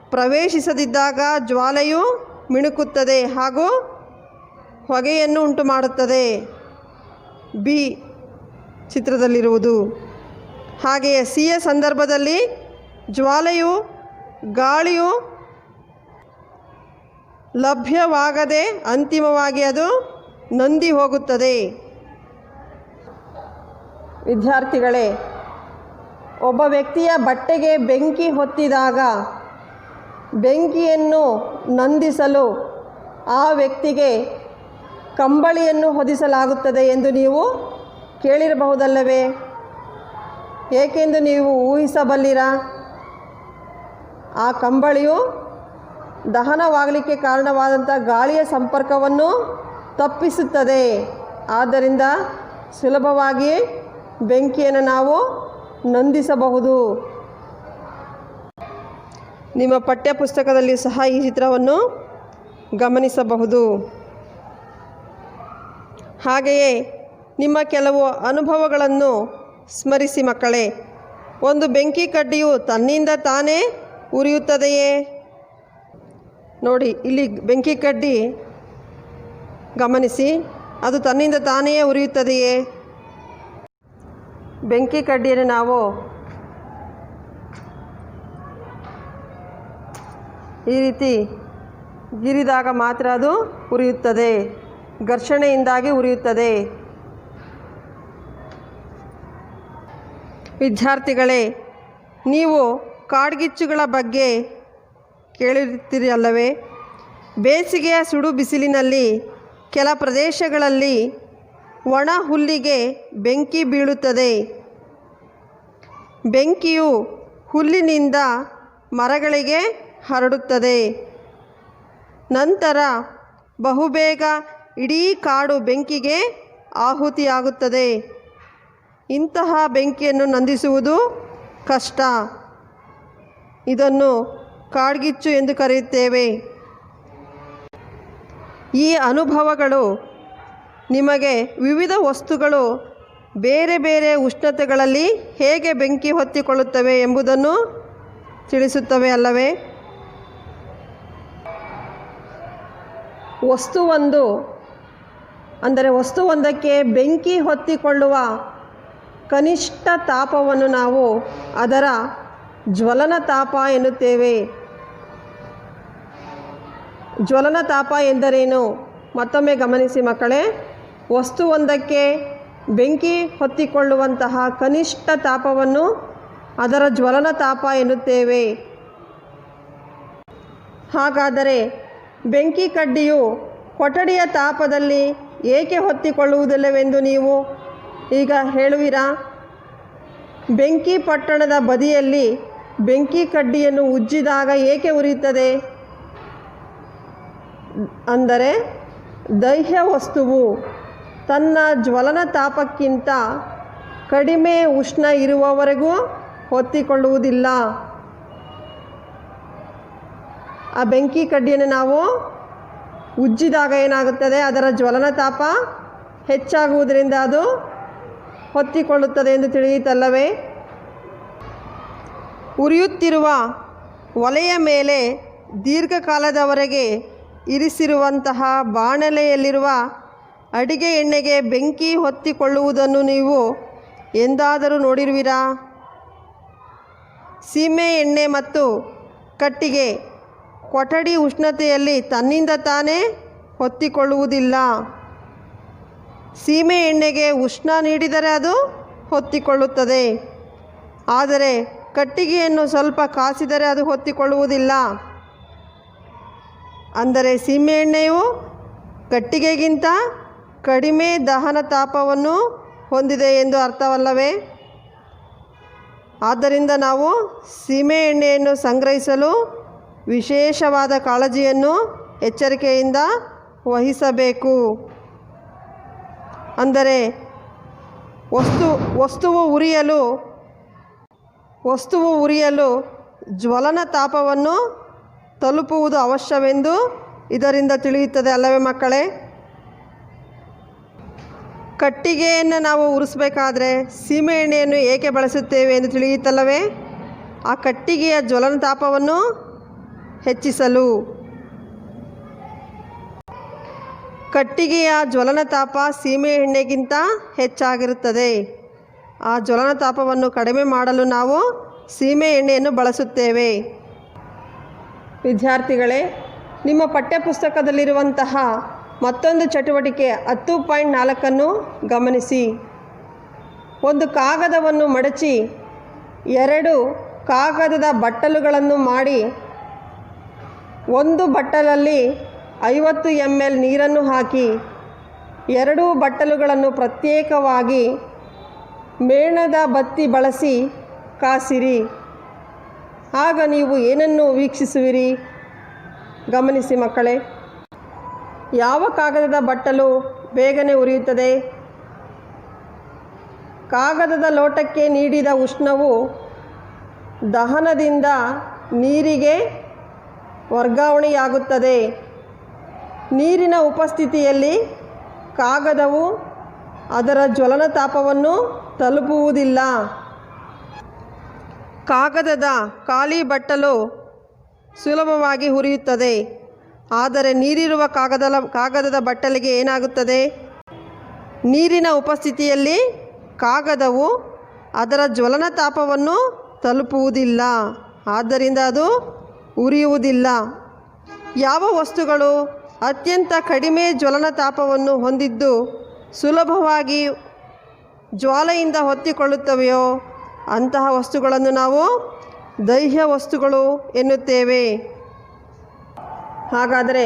A: ಪ್ರವೇಶಿಸದಿದ್ದಾಗ ಜ್ವಾಲೆಯು ಮಿಣುಕುತ್ತದೆ ಹಾಗೂ ಹೊಗೆಯನ್ನು ಉಂಟು ಮಾಡುತ್ತದೆ. ಬಿ ಚಿತ್ರದಲ್ಲಿರುವುದು. ಹಾಗೆಯೇ ಸಿಯ ಸಂದರ್ಭದಲ್ಲಿ ಜ್ವಾಲೆಯು ಗಾಳಿಯು ಲಭ್ಯವಾಗದೆ ಅಂತಿಮವಾಗಿ ಅದು ನಂದಿ ಹೋಗುತ್ತದೆ. ವಿದ್ಯಾರ್ಥಿಗಳೇ, ಒಬ್ಬ ವ್ಯಕ್ತಿಯ ಬಟ್ಟೆಗೆ ಬೆಂಕಿ ಹೊತ್ತಿದಾಗ ಬೆಂಕಿಯನ್ನು ನಂದಿಸಲು ಆ ವ್ಯಕ್ತಿಗೆ ಕಂಬಳಿಯನ್ನು ಹೊದಿಸಲಾಗುತ್ತದೆ ಎಂದು ನೀವು ಕೇಳಿರಬಹುದಲ್ಲವೇ? ಏಕೆಂದು ನೀವು ಊಹಿಸಬಲ್ಲಿರಾ? ಆ ಕಂಬಳಿಯು ದಹನವಾಗಲಿಕ್ಕೆ ಕಾರಣವಾದಂಥ ಗಾಳಿಯ ಸಂಪರ್ಕವನ್ನು ತಪ್ಪಿಸುತ್ತದೆ. ಆದ್ದರಿಂದ ಸುಲಭವಾಗಿ ಬೆಂಕಿಯನ್ನು ನಾವು ನಂದಿಸಬಹುದು. ನಿಮ್ಮ ಪಠ್ಯಪುಸ್ತಕದಲ್ಲಿ ಸಹ ಈ ಚಿತ್ರವನ್ನು ಗಮನಿಸಬಹುದು. ಹಾಗೆಯೇ ನಿಮ್ಮ ಕೆಲವು ಅನುಭವಗಳನ್ನು ಸ್ಮರಿಸಿ ಮಕ್ಕಳೇ. ಒಂದು ಬೆಂಕಿ ಕಡ್ಡಿಯು ತನ್ನಿಂದ ತಾನೇ ಉರಿಯುತ್ತದೆಯೇ? ನೋಡಿ, ಇಲ್ಲಿ ಬೆಂಕಿ ಕಡ್ಡಿ ಗಮನಿಸಿ, ಅದು ತನ್ನಿಂದ ತಾನೇ ಉರಿಯುತ್ತದೆಯೇ? ಬೆಂಕಿ ಕಡ್ಡಿಯನ್ನು ನಾವು ಈ ರೀತಿ ಗಿರಿದಾಗ ಮಾತ್ರ ಅದು ಉರಿಯುತ್ತದೆ. ಘರ್ಷಣೆಯಿಂದಾಗಿ ಉರಿಯುತ್ತದೆ. ವಿದ್ಯಾರ್ಥಿಗಳೇ, ನೀವು ಕಾಡ್ಗಿಚ್ಚುಗಳ ಬಗ್ಗೆ ಕೇಳಿರ್ತೀರಿ ಅಲ್ಲವೇ? ಬೇಸಿಗೆಯ ಸುಡು ಬಿಸಿಲಿನಲ್ಲಿ ಕೆಲ ಪ್ರದೇಶಗಳಲ್ಲಿ ಒಣ ಹುಲ್ಲಿಗೆ ಬೆಂಕಿ ಬೀಳುತ್ತದೆ. ಬೆಂಕಿಯು ಹುಲ್ಲಿನಿಂದ ಮರಗಳಿಗೆ ಹರಡುತ್ತದೆ. ನಂತರ ಬಹುಬೇಗ ಇಡೀ ಕಾಡು ಬೆಂಕಿಗೆ ಆಹುತಿಯಾಗುತ್ತದೆ. ಇಂತಹ ಬೆಂಕಿಯನ್ನು ನಂದಿಸುವುದು ಕಷ್ಟ. ಇದನ್ನು ಕಾಡ್ಗಿಚ್ಚು ಎಂದು ಕರೆಯುತ್ತೇವೆ. ಈ ಅನುಭವಗಳು ನಿಮಗೆ ವಿವಿಧ ವಸ್ತುಗಳು ಬೇರೆ ಬೇರೆ ಉಷ್ಣತೆಗಳಲ್ಲಿ ಹೇಗೆ ಬೆಂಕಿ ಹೊತ್ತಿಕೊಳ್ಳುತ್ತವೆ ಎಂಬುದನ್ನು ತಿಳಿಸುತ್ತವೆ ಅಲ್ಲವೇ? ವಸ್ತುವೊಂದಕ್ಕೆ ಬೆಂಕಿ ಹೊತ್ತಿಕೊಳ್ಳುವ ಕನಿಷ್ಠ ತಾಪವನ್ನು ನಾವು ಅದರ ಜ್ವಲನ ತಾಪ ಎನ್ನುತ್ತೇವೆ. ಜ್ವಲನ ತಾಪ ಎಂದರೇನು? ಮತ್ತೊಮ್ಮೆ ಗಮನಿಸಿ ಮಕ್ಕಳೇ. ವಸ್ತುವೊಂದಕ್ಕೆ ಬೆಂಕಿ ಹೊತ್ತಿಕೊಳ್ಳುವಂತಹ ಕನಿಷ್ಠ ತಾಪವನ್ನು ಅದರ ಜ್ವಲನ ತಾಪ ಎನ್ನುತ್ತೇವೆ. ಹಾಗಾದರೆ ಬೆಂಕಿ ಕಡ್ಡಿಯು ಕೊಠಡಿಯ ತಾಪದಲ್ಲಿ ಏಕೆ ಹೊತ್ತಿಕೊಳ್ಳುವುದಿಲ್ಲವೆಂದು ನೀವು ಈಗ ಹೇಳುವಿರಾ? ಬೆಂಕಿ ಪಟ್ಟಣದ ಬದಿಯಲ್ಲಿ ಬೆಂಕಿ ಕಡ್ಡಿಯನ್ನು ಉಜ್ಜಿದಾಗ ಏಕೆ ಉರಿಯುತ್ತದೆ? ಅಂದರೆ ದಹ್ಯ ವಸ್ತುವು ತನ್ನ ಜ್ವಲನ ತಾಪಕ್ಕಿಂತ ಕಡಿಮೆ ಉಷ್ಣ ಇರುವವರೆಗೂ ಹೊತ್ತಿಕೊಳ್ಳುವುದಿಲ್ಲ. ಆ ಬೆಂಕಿ ಕಡ್ಡಿಯನ್ನು ನಾವು ಉಜ್ಜಿದಾಗ ಏನಾಗುತ್ತದೆ? ಅದರ ಜ್ವಲನ ತಾಪ ಹೆಚ್ಚಾಗುವುದರಿಂದ ಅದು ಹೊತ್ತಿಕೊಳ್ಳುತ್ತದೆ ಎಂದು ತಿಳಿಯಿತಲ್ಲವೇ? ಉರಿಯುತ್ತಿರುವ ಒಲೆಯ ಮೇಲೆ ದೀರ್ಘಕಾಲದವರೆಗೆ ಇರಿಸಿರುವಂತಹ ಬಾಣಲೆಯಲ್ಲಿರುವ ಅಡಿಗೆ ಎಣ್ಣೆಗೆ ಬೆಂಕಿ ಹೊತ್ತಿಕೊಳ್ಳುವುದನ್ನು ನೀವು ಎಂದಾದರೂ ನೋಡಿರುವಿರಾ? ಸೀಮೆ ಎಣ್ಣೆ ಮತ್ತು ಕಟ್ಟಿಗೆ ಕೊಠಡಿ ಉಷ್ಣತೆಯಲ್ಲಿ ತನ್ನಿಂದ ತಾನೇ ಹೊತ್ತಿಕೊಳ್ಳುವುದಿಲ್ಲ. ಸೀಮೆ ಎಣ್ಣೆಗೆ ಉಷ್ಣ ನೀಡಿದರೆ ಅದು ಹೊತ್ತಿಕೊಳ್ಳುತ್ತದೆ. ಆದರೆ ಕಟ್ಟಿಗೆಯನ್ನು ಸ್ವಲ್ಪ ಕಾಸಿದರೆ ಅದು ಹೊತ್ತಿಕೊಳ್ಳುವುದಿಲ್ಲ. ಅಂದರೆ ಸೀಮೆ ಎಣ್ಣೆಯು ಕಟ್ಟಿಗೆಗಿಂತ ಕಡಿಮೆ ದಹನ ತಾಪವನ್ನು ಹೊಂದಿದೆ ಎಂದು ಅರ್ಥವಲ್ಲವೇ? ಆದ್ದರಿಂದ ನಾವು ಸೀಮೆ ಎಣ್ಣೆಯನ್ನು ಸಂಗ್ರಹಿಸಲು ವಿಶೇಷವಾದ ಕಾಳಜಿಯನ್ನು ಎಚ್ಚರಿಕೆಯಿಂದ ವಹಿಸಬೇಕು. ಅಂದರೆ ವಸ್ತುವು ಉರಿಯಲು ಜ್ವಲನ ತಾಪವನ್ನು ತಲುಪುವುದು ಅವಶ್ಯವೆಂದು ಇದರಿಂದ ತಿಳಿಯುತ್ತದೆ ಅಲ್ಲವೇ ಮಕ್ಕಳೇ? ಕಟ್ಟಿಗೆಯನ್ನು ನಾವು ಉರಿಸಬೇಕಾದ್ರೆ ಸೀಮೆ ಎಣ್ಣೆಯನ್ನು ಏಕೆ ಬಳಸುತ್ತೇವೆ ಎಂದು ತಿಳಿಯುತ್ತಲ್ಲವೇ? ಆ ಕಟ್ಟಿಗೆಯ ಜ್ವಲನ ತಾಪವನ್ನು ಹೆಚ್ಚಿಸಲು. ಕಟ್ಟಿಗೆಯ ಜ್ವಲನ ತಾಪ ಸೀಮೆ ಎಣ್ಣೆಗಿಂತ ಹೆಚ್ಚಾಗಿರುತ್ತದೆ. ಆ ಜ್ವಲನ ತಾಪವನ್ನು ಕಡಿಮೆ ಮಾಡಲು ನಾವು ಸೀಮೆ ಎಣ್ಣೆಯನ್ನು ಬಳಸುತ್ತೇವೆ. ವಿದ್ಯಾರ್ಥಿಗಳೇ, ನಿಮ್ಮ ಪಠ್ಯಪುಸ್ತಕದಲ್ಲಿರುವಂತಹ ಮತ್ತೊಂದು ಚಟುವಟಿಕೆ 10.4 ಗಮನಿಸಿ. ಒಂದು ಕಾಗದವನ್ನು ಮಡಚಿ 2 ಕಾಗದದ ಬಟ್ಟಲುಗಳನ್ನು ಮಾಡಿ ಒಂದು ಬಟ್ಟಲಲ್ಲಿ 50 ml ನೀರನ್ನು ಹಾಕಿ 2 ಬಟ್ಟಲುಗಳನ್ನು ಪ್ರತ್ಯೇಕವಾಗಿ ಮೇಣದ ಬತ್ತಿ ಬಳಸಿ ಕಾಸಿರಿ. ಆಗ ನೀವು ಏನನ್ನು ವೀಕ್ಷಿಸುವಿರಿ? ಗಮನಿಸಿ ಮಕ್ಕಳೇ. ಯಾವ ಕಾಗದದ ಬಟ್ಟಲು ಬೇಗನೆ ಉರಿಯುತ್ತದೆ? ಕಾಗದದ ಲೋಟಕ್ಕೆ ನೀಡಿದ ಉಷ್ಣವು ದಹನದಿಂದ ನೀರಿಗೆ ವರ್ಗಾವಣೆಯಾಗುತ್ತದೆ. ನೀರಿನ ಉಪಸ್ಥಿತಿಯಲ್ಲಿ ಕಾಗದವು ಅದರ ಜ್ವಲನ ತಾಪವನ್ನು ತಲುಪುವುದಿಲ್ಲ. ಕಾಗದದ ಖಾಲಿ ಬಟ್ಟಲು ಸುಲಭವಾಗಿ ಉರಿಯುತ್ತದೆ. ಆದರೆ ನೀರಿರುವ ಕಾಗದದ ಬಟ್ಟಲಿಗೆ ಏನಾಗುತ್ತದೆ? ನೀರಿನ ಉಪಸ್ಥಿತಿಯಲ್ಲಿ ಕಾಗದವು ಅದರ ಜ್ವಲನ ತಾಪವನ್ನು ತಲುಪುವುದಿಲ್ಲ. ಆದ್ದರಿಂದ ಅದು ಉರಿಯುವುದಿಲ್ಲ. ಯಾವ ವಸ್ತುಗಳು ಅತ್ಯಂತ ಕಡಿಮೆ ಜ್ವಲನ ತಾಪವನ್ನು ಹೊಂದಿದ್ದು ಸುಲಭವಾಗಿ ಜ್ವಾಲೆಯಿಂದ ಹೊತ್ತಿಕೊಳ್ಳುತ್ತವೆಯೋ ಅಂತಹ ವಸ್ತುಗಳನ್ನು ನಾವು ದಹ್ಯ ವಸ್ತುಗಳು ಎನ್ನುತ್ತೇವೆ. ಹಾಗಾದರೆ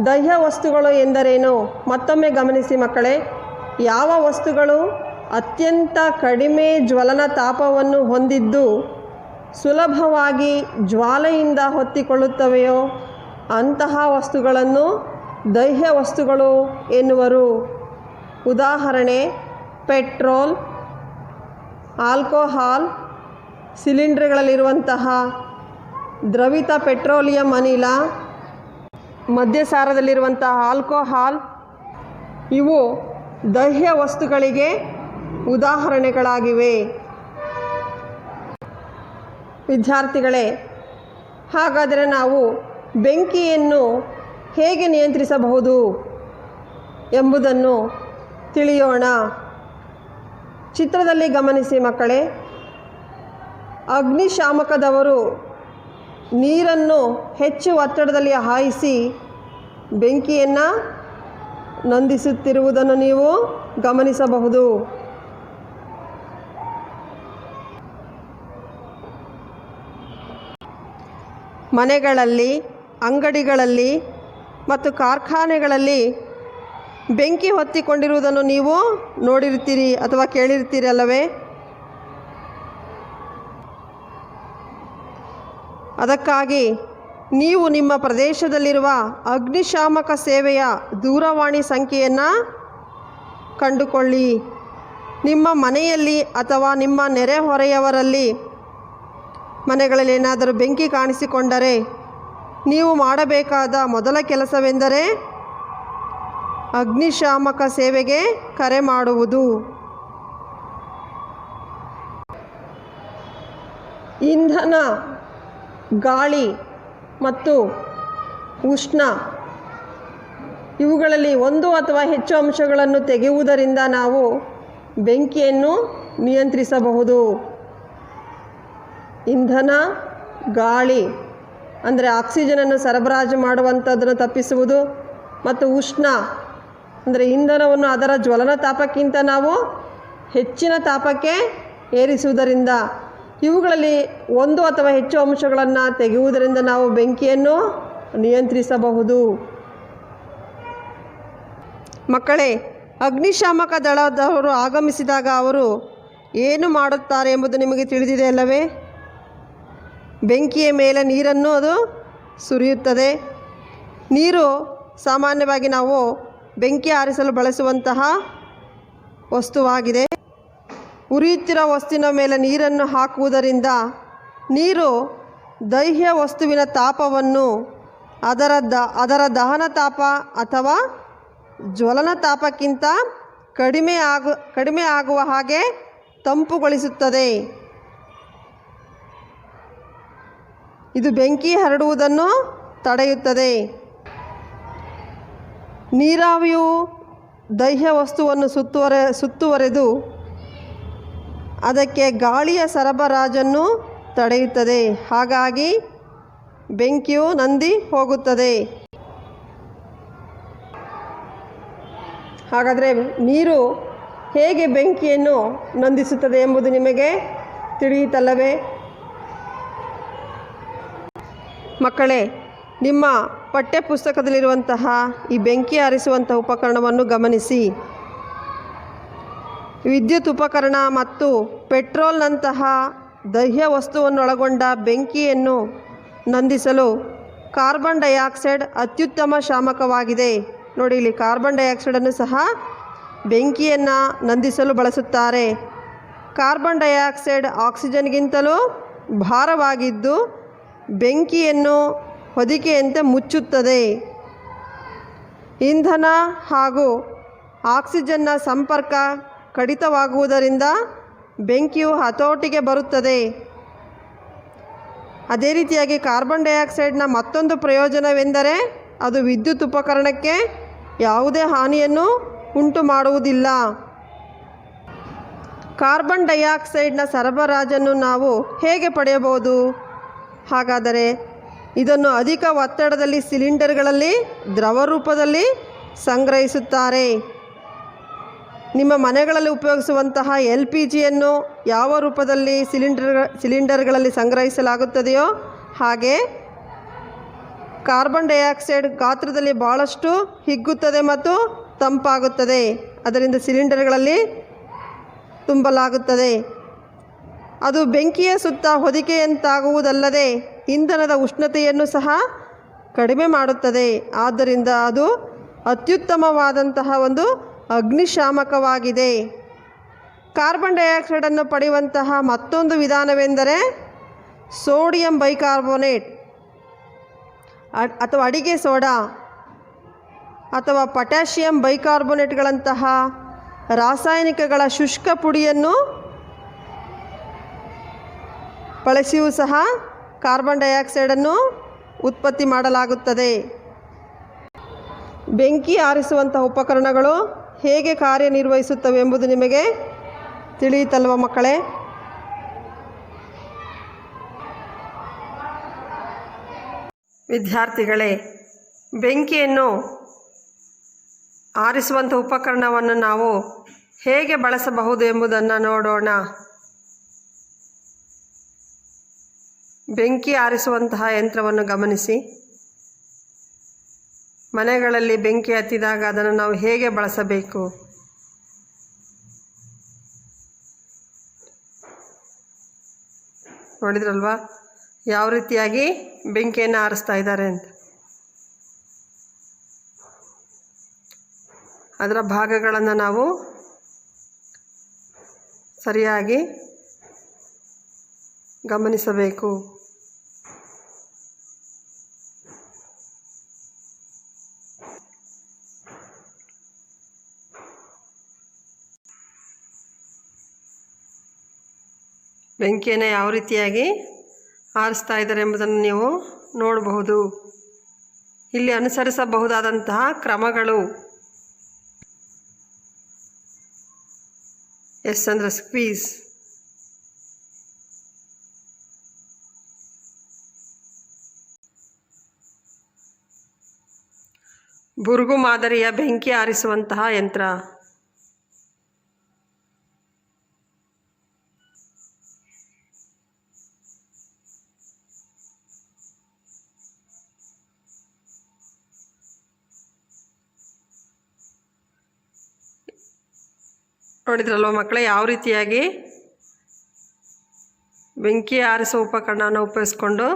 A: ದಹ್ಯ ವಸ್ತುಗಳು ಎಂದರೇನು? ಮತ್ತೊಮ್ಮೆ ಗಮನಿಸಿ ಮಕ್ಕಳೇ. ಯಾವ ವಸ್ತುಗಳು ಅತ್ಯಂತ ಕಡಿಮೆ ಜ್ವಲನ ತಾಪವನ್ನು ಹೊಂದಿದ್ದು ಸುಲಭವಾಗಿ ಜ್ವಾಲೆಯಿಂದ ಹೊತ್ತಿಕೊಳ್ಳುತ್ತವೆಯೋ ಅಂತಹ ವಸ್ತುಗಳನ್ನು ದಹ್ಯ ವಸ್ತುಗಳು ಎನ್ನುವರು. ಉದಾಹರಣೆ: ಪೆಟ್ರೋಲ್, ಆಲ್ಕೋಹಾಲ್, ಸಿಲಿಂಡರ್ಗಳಲ್ಲಿರುವಂತಹ ದ್ರವಿತ ಪೆಟ್ರೋಲಿಯಂ ಅನಿಲ, ಮದ್ಯಸಾರದಲ್ಲಿರುವಂತಹ ಆಲ್ಕೋಹಾಲ್, ಇವು ದಹ್ಯ ವಸ್ತುಗಳಿಗೆ ಉದಾಹರಣೆಗಳಾಗಿವೆ. ವಿದ್ಯಾರ್ಥಿಗಳೇ, ಹಾಗಾದರೆ ನಾವು ಬೆಂಕಿಯನ್ನು ಹೇಗೆ ನಿಯಂತ್ರಿಸಬಹುದು ಎಂಬುದನ್ನು ತಿಳಿಯೋಣ. ಚಿತ್ರದಲ್ಲಿ ಗಮನಿಸಿ ಮಕ್ಕಳೇ. ಅಗ್ನಿಶಾಮಕದವರು ನೀರನ್ನು ಹೆಚ್ಚು ಒತ್ತಡದಲ್ಲಿ ಹಾಯಿಸಿ ಬೆಂಕಿಯನ್ನು ನಂದಿಸುತ್ತಿರುವುದನ್ನು ನೀವು ಗಮನಿಸಬಹುದು. ಮನೆಗಳಲ್ಲಿ, ಅಂಗಡಿಗಳಲ್ಲಿ ಮತ್ತು ಕಾರ್ಖಾನೆಗಳಲ್ಲಿ ಬೆಂಕಿ ಹೊತ್ತಿಕೊಂಡಿರುವುದನ್ನು ನೀವು ನೋಡಿರ್ತೀರಿ ಅಥವಾ ಕೇಳಿರ್ತೀರಿ ಅಲ್ಲವೇ? ಅದಕ್ಕಾಗಿ ನೀವು ನಿಮ್ಮ ಪ್ರದೇಶದಲ್ಲಿರುವ ಅಗ್ನಿಶಾಮಕ ಸೇವೆಯ ದೂರವಾಣಿ ಸಂಖ್ಯೆಯನ್ನು ಕಂಡುಕೊಳ್ಳಿ. ನಿಮ್ಮ ಮನೆಯಲ್ಲಿ ಅಥವಾ ನಿಮ್ಮ ನೆರೆಹೊರೆಯವರಲ್ಲಿ ಮನೆಗಳಲ್ಲಿ ಏನಾದರೂ ಬೆಂಕಿ ಕಾಣಿಸಿಕೊಂಡರೆ ನೀವು ಮಾಡಬೇಕಾದ ಮೊದಲ ಕೆಲಸವೆಂದರೆ ಅಗ್ನಿಶಾಮಕ ಸೇವೆಗೆ ಕರೆ ಮಾಡುವುದು. ಇಂಧನ, ಗಾಳಿ ಮತ್ತು ಉಷ್ಣ ಇವುಗಳಲ್ಲಿ ಒಂದು ಅಥವಾ ಹೆಚ್ಚು ಅಂಶಗಳನ್ನು ತೆಗೆಯುವುದರಿಂದ ನಾವು ಬೆಂಕಿಯನ್ನು ನಿಯಂತ್ರಿಸಬಹುದು. ಇಂಧನ, ಗಾಳಿ ಅಂದರೆ ಆಕ್ಸಿಜನನ್ನು ಸರಬರಾಜು ಮಾಡುವಂಥದ್ದನ್ನು ತಪ್ಪಿಸುವುದು, ಮತ್ತು ಉಷ್ಣ ಅಂದರೆ ಇಂಧನವನ್ನು ಅದರ ಜ್ವಲನ ತಾಪಕ್ಕಿಂತ ನಾವು ಹೆಚ್ಚಿನ ತಾಪಕ್ಕೆ ಏರಿಸುವುದರಿಂದ, ಇವುಗಳಲ್ಲಿ ಒಂದು ಅಥವಾ ಹೆಚ್ಚು ಅಂಶಗಳನ್ನು ತೆಗೆಯುವುದರಿಂದ ನಾವು ಬೆಂಕಿಯನ್ನು ನಿಯಂತ್ರಿಸಬಹುದು. ಮಕ್ಕಳೇ, ಅಗ್ನಿಶಾಮಕ ದಳದವರು ಆಗಮಿಸಿದಾಗ ಅವರು ಏನು ಮಾಡುತ್ತಾರೆ ಎಂಬುದು ನಿಮಗೆ ತಿಳಿದಿದೆ ಅಲ್ಲವೇ? ಬೆಂಕಿಯ ಮೇಲೆ ನೀರನ್ನು ಅದು ಸುರಿಯುತ್ತದೆ. ನೀರು ಸಾಮಾನ್ಯವಾಗಿ ನಾವು ಬೆಂಕಿ ಆರಿಸಲು ಬಳಸುವಂತಹ ವಸ್ತುವಾಗಿದೆ. ಉರಿಯುತ್ತಿರುವ ವಸ್ತುವಿನ ಮೇಲೆ ನೀರನ್ನು ಹಾಕುವುದರಿಂದ ನೀರು ದಹ್ಯ ವಸ್ತುವಿನ ತಾಪವನ್ನು ಅದರ ದಹನ ತಾಪ ಅಥವಾ ಜ್ವಲನ ತಾಪಕ್ಕಿಂತ ಕಡಿಮೆ ಆಗುವ ಹಾಗೆ ತಂಪುಗೊಳಿಸುತ್ತದೆ. ಇದು ಬೆಂಕಿ ಹರಡುವುದನ್ನು ತಡೆಯುತ್ತದೆ. ನೀರಾವಿಯು ದಹ್ಯ ವಸ್ತುವನ್ನು ಸುತ್ತುವರೆದು ಅದಕ್ಕೆ ಗಾಳಿಯ ಸರಬರಾಜನ್ನು ತಡೆಯುತ್ತದೆ. ಹಾಗಾಗಿ ಬೆಂಕಿಯು ನಂದಿ ಹೋಗುತ್ತದೆ. ಹಾಗಾದರೆ ನೀರು ಹೇಗೆ ಬೆಂಕಿಯನ್ನು ನಂದಿಸುತ್ತದೆ ಎಂಬುದು ನಿಮಗೆ ತಿಳಿಯಿತಲ್ಲವೇ? ಮಕ್ಕಳೇ, ನಿಮ್ಮ ಪಠ್ಯಪುಸ್ತಕದಲ್ಲಿರುವಂತಹ ಈ ಬೆಂಕಿ ಆರಿಸುವಂತಹ ಉಪಕರಣವನ್ನು ಗಮನಿಸಿ. ವಿದ್ಯುತ್ ಉಪಕರಣ ಮತ್ತು ಪೆಟ್ರೋಲ್ನಂತಹ ದಹ್ಯ ವಸ್ತುವನ್ನೊಳಗೊಂಡ ಬೆಂಕಿಯನ್ನು ನಂದಿಸಲು ಕಾರ್ಬನ್ ಡೈಆಕ್ಸೈಡ್ ಅತ್ಯುತ್ತಮ ಶಾಮಕವಾಗಿದೆ. ನೋಡಿ, ಇಲ್ಲಿ ಕಾರ್ಬನ್ ಡೈಆಕ್ಸೈಡನ್ನು ಸಹ ಬೆಂಕಿಯನ್ನು ನಂದಿಸಲು ಬಳಸುತ್ತಾರೆ. ಕಾರ್ಬನ್ ಡೈಆಕ್ಸೈಡ್ ಆಕ್ಸಿಜನ್ಗಿಂತಲೂ ಭಾರವಾಗಿದ್ದು ಬೆಂಕಿಯನ್ನು ಹೊದಿಕೆಯಂತೆ ಮುಚ್ಚುತ್ತದೆ. ಇಂಧನ ಹಾಗೂ ಆಕ್ಸಿಜನ್ನ ಸಂಪರ್ಕ ಕಡಿತವಾಗುವುದರಿಂದ ಬೆಂಕಿಯು ಹತೋಟಿಗೆ ಬರುತ್ತದೆ. ಅದೇ ರೀತಿಯಾಗಿ ಕಾರ್ಬನ್ ಡೈಆಕ್ಸೈಡ್ನ ಮತ್ತೊಂದು ಪ್ರಯೋಜನವೆಂದರೆ ಅದು ವಿದ್ಯುತ್ ಉಪಕರಣಕ್ಕೆ ಯಾವುದೇ ಹಾನಿಯನ್ನು ಉಂಟು ಮಾಡುವುದಿಲ್ಲ. ಕಾರ್ಬನ್ ಡೈಆಕ್ಸೈಡ್ನ ಸರಬರಾಜನ್ನು ನಾವು ಹೇಗೆ ಪಡೆಯಬಹುದು? ಹಾಗಾದರೆ ಇದನ್ನು ಅಧಿಕ ಒತ್ತಡದಲ್ಲಿ ಸಿಲಿಂಡರ್ಗಳಲ್ಲಿ ದ್ರವ ರೂಪದಲ್ಲಿ ಸಂಗ್ರಹಿಸುತ್ತಾರೆ. ನಿಮ್ಮ ಮನೆಗಳಲ್ಲಿ ಉಪಯೋಗಿಸುವಂತಹ LPGಯನ್ನು ಯಾವ ರೂಪದಲ್ಲಿ ಸಿಲಿಂಡರ್ಗಳಲ್ಲಿ ಸಂಗ್ರಹಿಸಲಾಗುತ್ತದೆಯೋ ಹಾಗೆ ಕಾರ್ಬನ್ ಡೈಆಕ್ಸೈಡ್ ಗಾತ್ರದಲ್ಲಿ ಭಾಳಷ್ಟು ಹಿಗ್ಗುತ್ತದೆ ಮತ್ತು ತಂಪಾಗುತ್ತದೆ. ಅದರಿಂದ ಸಿಲಿಂಡರ್ಗಳಲ್ಲಿ ತುಂಬಲಾಗುತ್ತದೆ. ಅದು ಬೆಂಕಿಯ ಸುತ್ತ ಹೊದಿಕೆಯಂತಾಗುವುದಲ್ಲದೆ ಇಂಧನದ ಉಷ್ಣತೆಯನ್ನು ಸಹ ಕಡಿಮೆ ಮಾಡುತ್ತದೆ. ಆದ್ದರಿಂದ ಅದು ಅತ್ಯುತ್ತಮವಾದಂತಹ ಒಂದು ಅಗ್ನಿಶಾಮಕವಾಗಿದೆ. ಕಾರ್ಬನ್ ಡೈಆಕ್ಸೈಡನ್ನು ಪಡೆಯುವಂತಹ ಮತ್ತೊಂದು ವಿಧಾನವೆಂದರೆ ಸೋಡಿಯಂ ಬೈಕಾರ್ಬೋನೇಟ್ ಅಥವಾ ಅಡಿಗೆ ಸೋಡಾ ಅಥವಾ ಪೊಟ್ಯಾಷಿಯಂ ಬೈಕಾರ್ಬೋನೇಟ್ಗಳಂತಹ ರಾಸಾಯನಿಕಗಳ ಶುಷ್ಕ ಪುಡಿಯನ್ನು ಬಳಸಿಯೂ ಸಹ ಕಾರ್ಬನ್ ಡೈಆಕ್ಸೈಡನ್ನು ಉತ್ಪತ್ತಿ ಮಾಡಲಾಗುತ್ತದೆ. ಬೆಂಕಿ ಆರಿಸುವಂತಹ ಉಪಕರಣಗಳು ಹೇಗೆ ಕಾರ್ಯನಿರ್ವಹಿಸುತ್ತವೆ ಎಂಬುದು ನಿಮಗೆ ತಿಳಿಯಿತಲ್ವ ಮಕ್ಕಳೇ? ವಿದ್ಯಾರ್ಥಿಗಳೇ, ಬೆಂಕಿಯನ್ನು ಆರಿಸುವಂಥ ಉಪಕರಣವನ್ನು ನಾವು ಹೇಗೆ ಬಳಸಬಹುದು ಎಂಬುದನ್ನು ನೋಡೋಣ. ಬೆಂಕಿ ಆರಿಸುವಂತಹ ಯಂತ್ರವನ್ನು ಗಮನಿಸಿ. ಮನೆಗಳಲ್ಲಿ ಬೆಂಕಿ ಹತ್ತಿದಾಗ ಅದನ್ನು ನಾವು ಹೇಗೆ ಬಳಸಬೇಕು? ನೋಡಿದ್ರಲ್ವಾ ಯಾವ ರೀತಿಯಾಗಿ ಬೆಂಕಿಯನ್ನು ಆರಿಸ್ತಾ ಇದ್ದಾರೆ ಅಂತ. ಅದರ ಭಾಗಗಳನ್ನು ನಾವು ಸರಿಯಾಗಿ ಗಮನಿಸಬೇಕು. ಬೆಂಕಿಯನ್ನು ಯಾವ ರೀತಿಯಾಗಿ ಆರಿಸ್ತಾ ಇದ್ದಾರೆ ಎಂಬುದನ್ನು ನೀವು ನೋಡಬಹುದು. ಇಲ್ಲಿ ಅನುಸರಿಸಬಹುದಾದಂತಹ ಕ್ರಮಗಳು ಎಸ್ ಅಂದರೆ ಸ್ಕ್ವೀಸ್, ಬುರುಗು ಮಾದರಿಯ ಬೆಂಕಿ ಆರಿಸುವಂತಹ ಯಂತ್ರ, ನೋಡಿದ್ರಲ್ವ ಮಕ್ಕಳೇ ಯಾವ ರೀತಿಯಾಗಿ ಬೆಂಕಿ ಆರಿಸುವ ಉಪಕರಣವನ್ನು ಉಪಯೋಗಿಸ್ಕೊಂಡು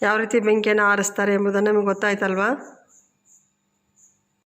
A: ಯಾವ ರೀತಿ ಬೆಂಕಿಯನ್ನು ಆರಿಸ್ತಾರೆ ಎಂಬುದನ್ನು ನಿಮಗೆ ಗೊತ್ತಾಯ್ತಲ್ವಾ?